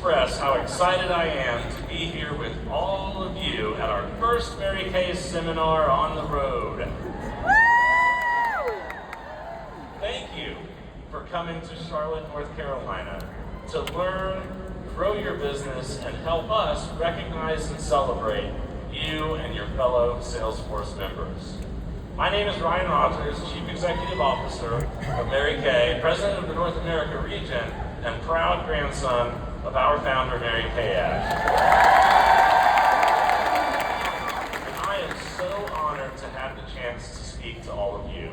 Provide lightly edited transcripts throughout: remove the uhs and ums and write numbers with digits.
Express how excited I am to be here with all of you at our first Mary Kay seminar on the road. Thank you for coming to Charlotte, North Carolina to learn, grow your business, and help us recognize and celebrate you and your fellow Salesforce members. My name is Ryan Rodgers, Chief Executive Officer of Mary Kay, President of the North America region, and proud grandson of our founder, Mary Kay Ash. And I am so honored to have the chance to speak to all of you.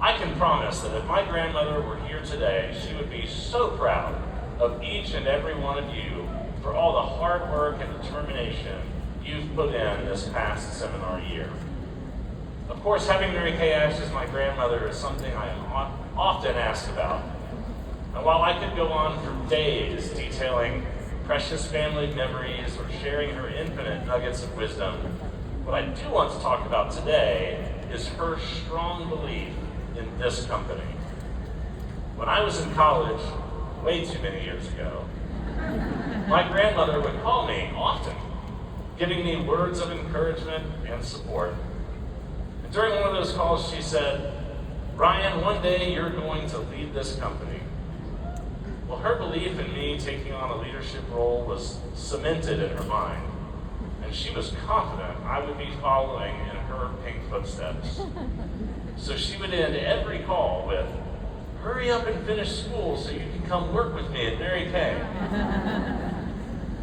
I can promise that if my grandmother were here today, she would be so proud of each and every one of you for all the hard work and determination you've put in this past seminar year. Of course, having Mary Kay Ash as my grandmother is something I am often asked about. And while I could go on for days detailing precious family memories or sharing her infinite nuggets of wisdom, what I do want to talk about today is her strong belief in this company. When I was in college, way too many years ago, my grandmother would call me often, giving me words of encouragement and support. And during one of those calls, she said, "Ryan, one day you're going to lead this company." Well, her belief in me taking on a leadership role was cemented in her mind, and she was confident I would be following in her pink footsteps. So she would end every call with, "Hurry up and finish school so you can come work with me at Mary Kay."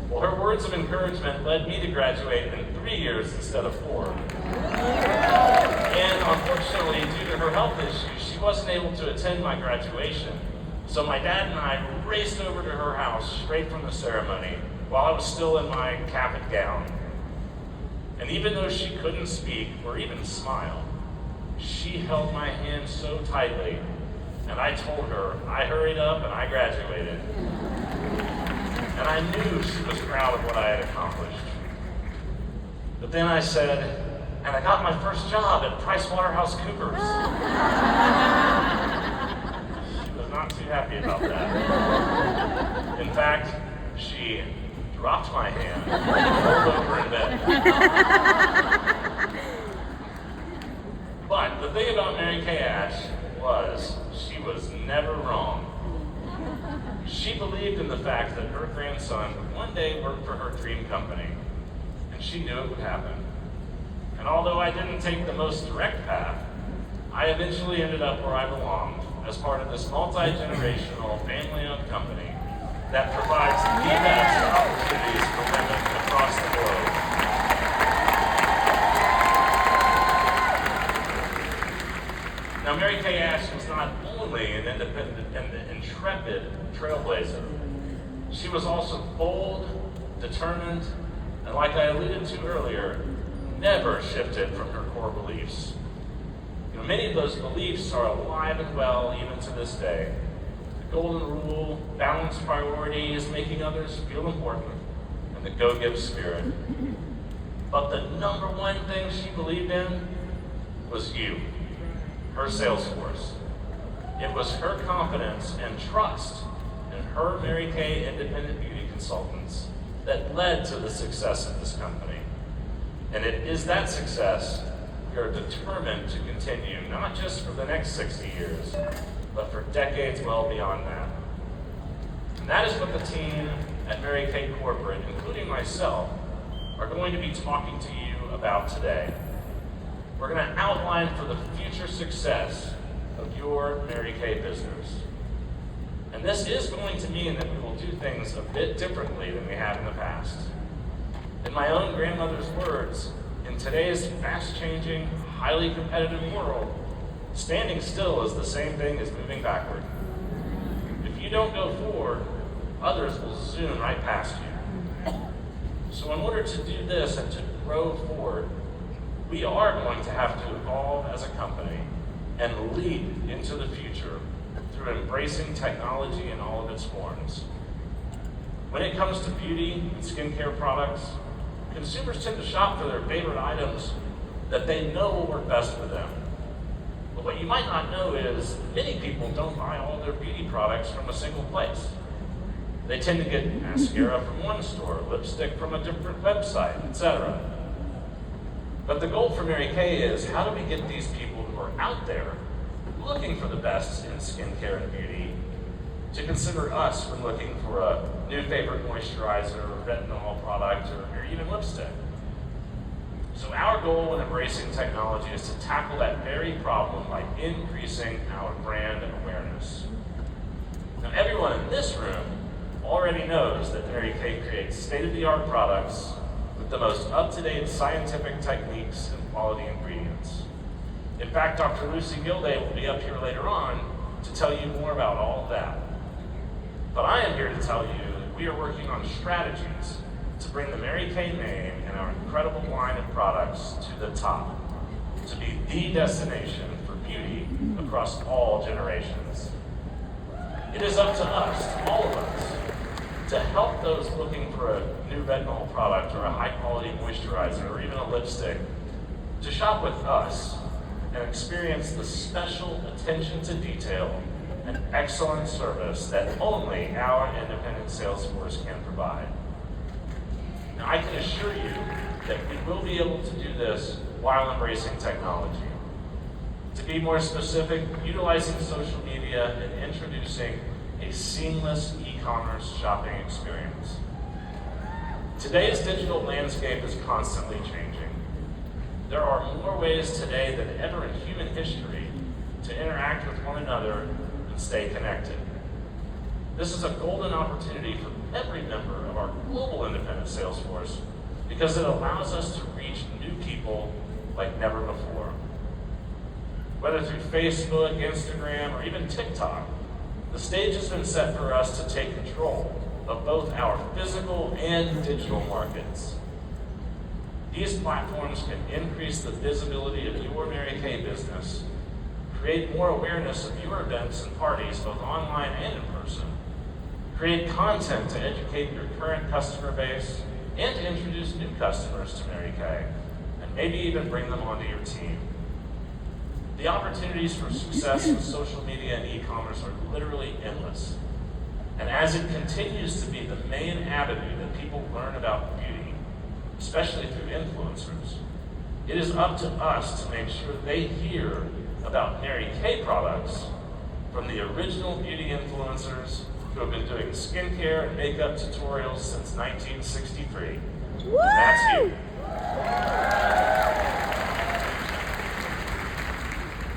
Well, her words of encouragement led me to graduate in 3 years instead of 4. And unfortunately, due to her health issues, she wasn't able to attend my graduation. So my dad and I raced over to her house straight from the ceremony while I was still in my cap and gown. And even though she couldn't speak or even smile, she held my hand so tightly, and I told her I hurried up and I graduated. And I knew she was proud of what I had accomplished. But then I said, "And I got my first job at PricewaterhouseCoopers." Not too happy about that. In fact, she dropped my hand and rolled over in bed. But the thing about Mary Kay Ash was she was never wrong. She believed in the fact that her grandson would one day work for her dream company, and she knew it would happen. And although I didn't take the most direct path, I eventually ended up where I belonged, as part of this multi-generational, family-owned company that provides the best opportunities for women across the globe. Now, Mary Kay Ash was not only an independent and intrepid trailblazer, she was also bold, determined, and like I alluded to earlier, never shifted from her core beliefs. Many of those beliefs are alive and well even to this day. The golden rule, balanced priorities, making others feel important, and the go-give spirit. But the number one thing she believed in was you, her sales force. It was her confidence and trust in her Mary Kay independent beauty consultants that led to the success of this company. And it is that success we are determined to continue, not just for the next 60 years, but for decades well beyond that. And that is what the team at Mary Kay Corporate, including myself, are going to be talking to you about today. We're going to outline for the future success of your Mary Kay business. And this is going to mean that we will do things a bit differently than we have in the past. In my own grandmother's words, in today's fast-changing, highly competitive world, standing still is the same thing as moving backward. If you don't go forward, others will zoom right past you. So in order to do this and to grow forward, we are going to have to evolve as a company and lead into the future through embracing technology in all of its forms. When it comes to beauty and skincare products, consumers tend to shop for their favorite items that they know will work best for them. But what you might not know is many people don't buy all their beauty products from a single place. They tend to get mascara from one store, lipstick from a different website, etc. But the goal for Mary Kay is, how do we get these people who are out there looking for the best in skincare and beauty to consider us when looking for a new favorite moisturizer, or retinol product, or even lipstick? So our goal when embracing technology is to tackle that very problem by increasing our brand awareness. Now, everyone in this room already knows that Mary Kay creates state-of-the-art products with the most up-to-date scientific techniques and quality ingredients. In fact, Dr. Lucy Gilday will be up here later on to tell you more about all of that. But I am here to tell you that we are working on strategies to bring the Mary Kay name and our incredible line of products to the top, to be the destination for beauty across all generations. It is up to us, to all of us, to help those looking for a new retinol product or a high-quality moisturizer or even a lipstick to shop with us and experience the special attention to detail and excellent service that only our independent sales force can provide. Now, I can assure you that we will be able to do this while embracing technology. To be more specific, utilizing social media and introducing a seamless e-commerce shopping experience. Today's digital landscape is constantly changing. There are more ways today than ever in human history to interact with one another and stay connected. This is a golden opportunity for every member of our global independent sales force because it allows us to reach new people like never before. Whether through Facebook, Instagram, or even TikTok, the stage has been set for us to take control of both our physical and digital markets. These platforms can increase the visibility of your Mary Kay business, create more awareness of your events and parties, both online and in person, create content to educate your current customer base, and to introduce new customers to Mary Kay, and maybe even bring them onto your team. The opportunities for success in social media and e-commerce are literally endless. And as it continues to be the main avenue that people learn about beauty, especially through influencers, it is up to us to make sure they hear about Mary Kay products from the original beauty influencers who have been doing skincare and makeup tutorials since 1963. Woo! That's you.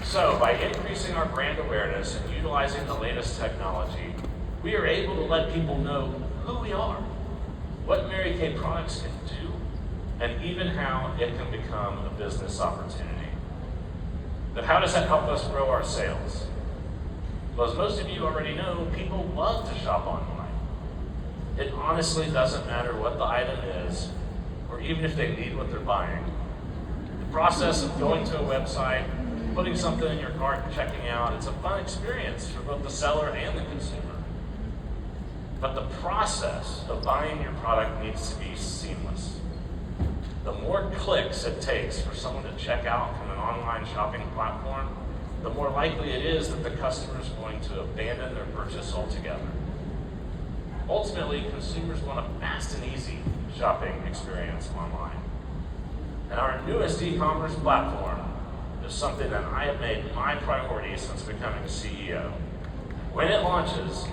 So, by increasing our brand awareness and utilizing the latest technology, we are able to let people know who we are, what Mary Kay products can do, and even how it can become a business opportunity. But how does that help us grow our sales? Well, as most of you already know, people love to shop online. It honestly doesn't matter what the item is, or even if they need what they're buying. The process of going to a website, putting something in your cart and checking out, it's a fun experience for both the seller and the consumer. But the process of buying your product needs to be seamless. The more clicks it takes for someone to check out from an online shopping platform, the more likely it is that the customer is going to abandon their purchase altogether. Ultimately, consumers want a fast and easy shopping experience online. And our newest e-commerce platform is something that I have made my priority since becoming CEO. When it launches,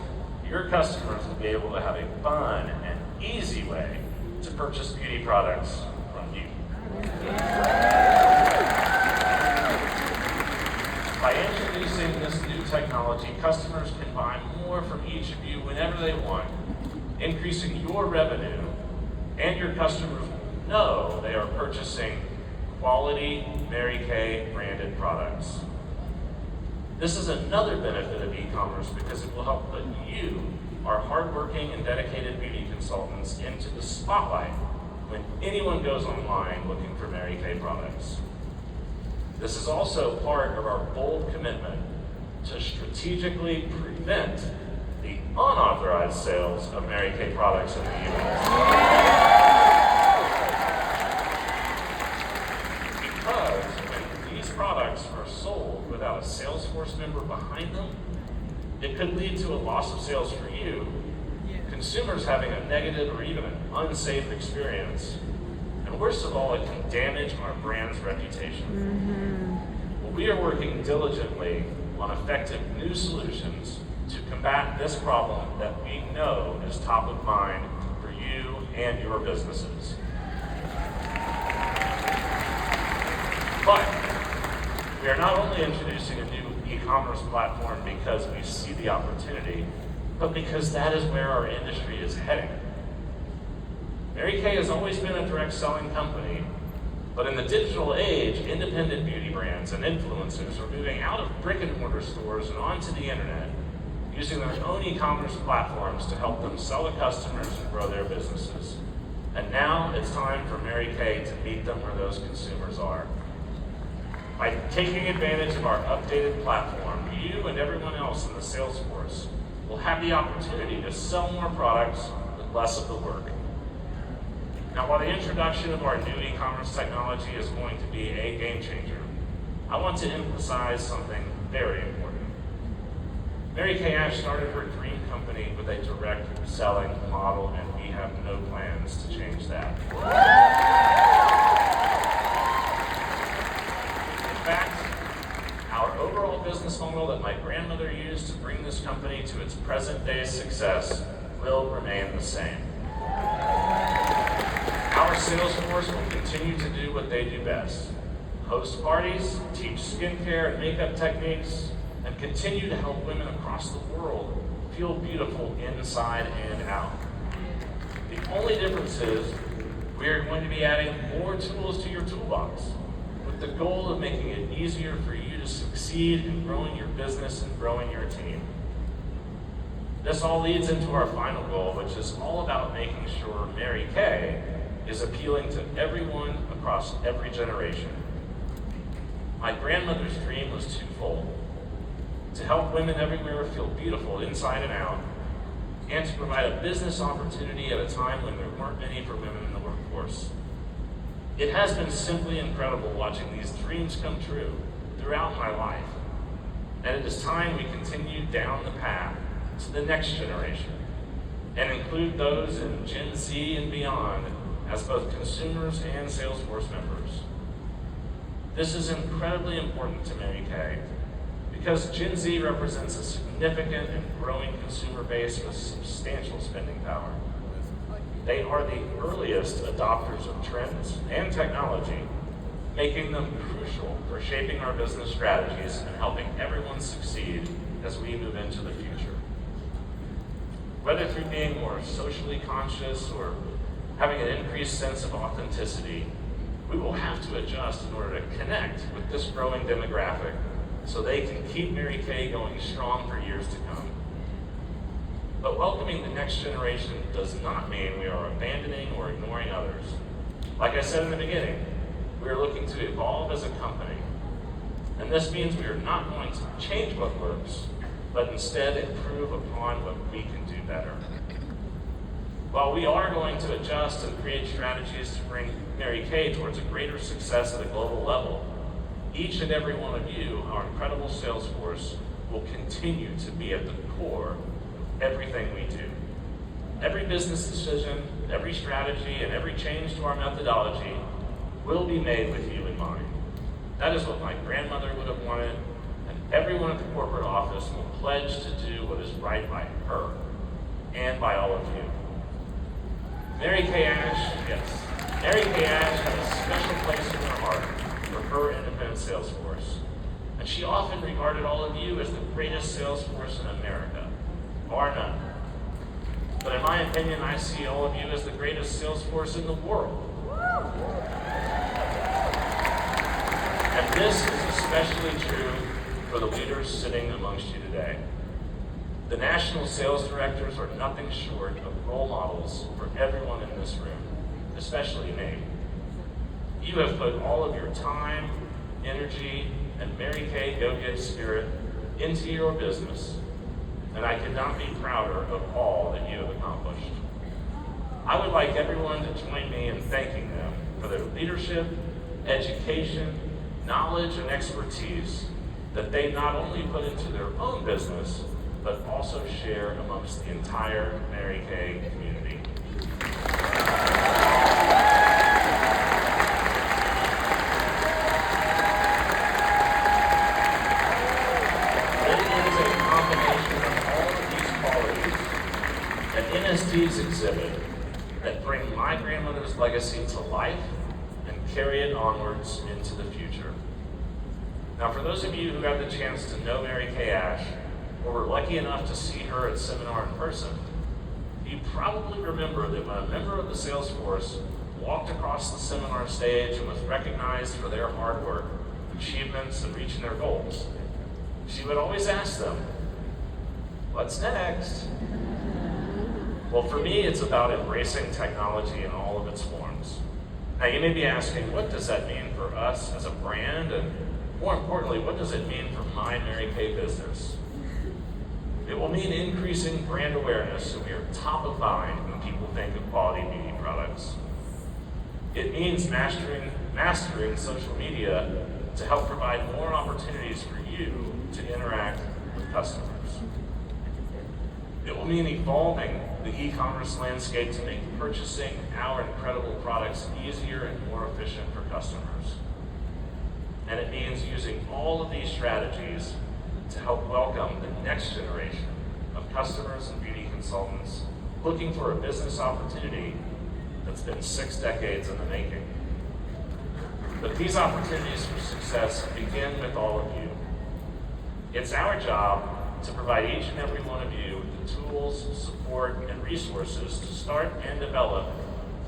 your customers will be able to have a fun and easy way to purchase beauty products from you. By introducing this new technology, customers can buy more from each of you whenever they want, increasing your revenue, and your customers will know they are purchasing quality Mary Kay branded products. This is another benefit of e-commerce because it will help put you, our hardworking and dedicated beauty consultants, into the spotlight when anyone goes online looking for Mary Kay products. This is also part of our bold commitment to strategically prevent the unauthorized sales of Mary Kay products in the U.S. Because when these products are sold without a Salesforce member behind them, it could lead to a loss of sales for you, consumers having a negative or even an unsafe experience. And worst of all, it can damage our brand's reputation. Well, we are working diligently on effective new solutions to combat this problem that we know is top of mind for you and your businesses. But we are not only introducing a new e-commerce platform because we see the opportunity, but because that is where our industry is heading. Mary Kay has always been a direct selling company, but in the digital age, independent beauty brands and influencers are moving out of brick and mortar stores and onto the internet, using their own e-commerce platforms to help them sell to customers and grow their businesses. And now it's time for Mary Kay to meet them where those consumers are. By taking advantage of our updated platform, you and everyone else in the sales force will have the opportunity to sell more products with less of the work. Now, while the introduction of our new e-commerce technology is going to be a game changer, I want to emphasize something very important. Mary Kay Ash started her dream company with a direct selling model, and we have no plans to change that. In fact, our overall business model that my grandmother used to bring this company to its present day success will remain the same. Our sales force will continue to do what they do best: host parties, teach skincare and makeup techniques, and continue to help women across the world feel beautiful inside and out. The only difference is we are going to be adding more tools to your toolbox with the goal of making it easier for you to succeed in growing your business and growing your team. This all leads into our final goal, which is all about making sure Mary Kay is appealing to everyone across every generation. My grandmother's dream was twofold: to help women everywhere feel beautiful inside and out, and to provide a business opportunity at a time when there weren't many for women in the workforce. It has been simply incredible watching these dreams come true throughout my life, and it is time we continue down the path to the next generation and include those in Gen Z and beyond as both consumers and sales force members. This is incredibly important to Mary Kay because Gen Z represents a significant and growing consumer base with substantial spending power. They are the earliest adopters of trends and technology, making them crucial for shaping our business strategies and helping everyone succeed as we move into the future. Whether through being more socially conscious or having an increased sense of authenticity, we will have to adjust in order to connect with this growing demographic so they can keep Mary Kay going strong for years to come. But welcoming the next generation does not mean we are abandoning or ignoring others. Like I said in the beginning, we are looking to evolve as a company. And this means we are not going to change what works, but instead improve upon what we can do better. While we are going to adjust and create strategies to bring Mary Kay towards a greater success at a global level, each and every one of you, our incredible sales force, will continue to be at the core of everything we do. Every business decision, every strategy, and every change to our methodology will be made with you in mind. That is what my grandmother would have wanted, and everyone at the corporate office will pledge to do what is right by her and by all of you. Mary Kay Ash, yes. Mary Kay Ash had a special place in her heart for her independent sales force. And she often regarded all of you as the greatest sales force in America, bar none. But in my opinion, I see all of you as the greatest sales force in the world. And this is especially true for the leaders sitting amongst you today. The national sales directors are nothing short of role models for everyone in this room, especially me. You have put all of your time, energy, and Mary Kay go-get spirit into your business, and I could not be prouder of all that you have accomplished. I would like everyone to join me in thanking them for their leadership, education, knowledge, and expertise that they not only put into their own business, but also share amongst the entire Mary Kay community. It is a combination of all of these qualities that NSTs exhibit that bring my grandmother's legacy to life and carry it onwards into the future. Now, for those of you who got the chance to know Mary Kay Ash, or were lucky enough to see her at seminar in person, you probably remember that when a member of the sales force walked across the seminar stage and was recognized for their hard work, achievements, and reaching their goals, she would always ask them, "What's next?" Well, for me, it's about embracing technology in all of its forms. Now, you may be asking, what does that mean for us as a brand? And more importantly, what does it mean for my Mary Kay business? It will mean increasing brand awareness so we are top of mind when people think of quality beauty products. It means mastering social media to help provide more opportunities for you to interact with customers. It will mean evolving the e-commerce landscape to make purchasing our incredible products easier and more efficient for customers. And it means using all of these strategies to help welcome the next generation of customers and beauty consultants looking for a business opportunity that's been 6 decades in the making. But these opportunities for success begin with all of you. It's our job to provide each and every one of you with the tools, support, and resources to start and develop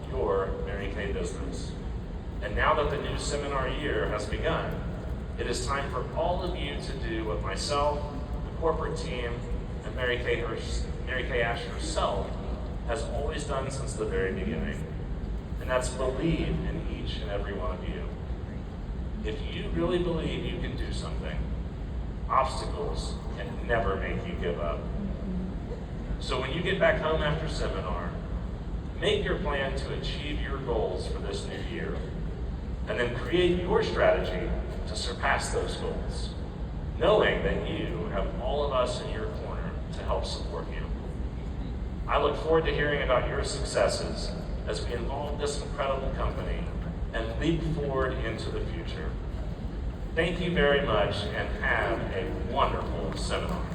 your Mary Kay business. And now that the new seminar year has begun, it is time for all of you to do what myself, the corporate team, and Mary Kay Ash herself has always done since the very beginning. And that's believe in each and every one of you. If you really believe you can do something, obstacles can never make you give up. So when you get back home after seminar, make your plan to achieve your goals for this new year, and then create your strategy to surpass those goals, knowing that you have all of us in your corner to help support you. I look forward to hearing about your successes as we involve this incredible company and leap forward into the future. Thank you very much and have a wonderful seminar.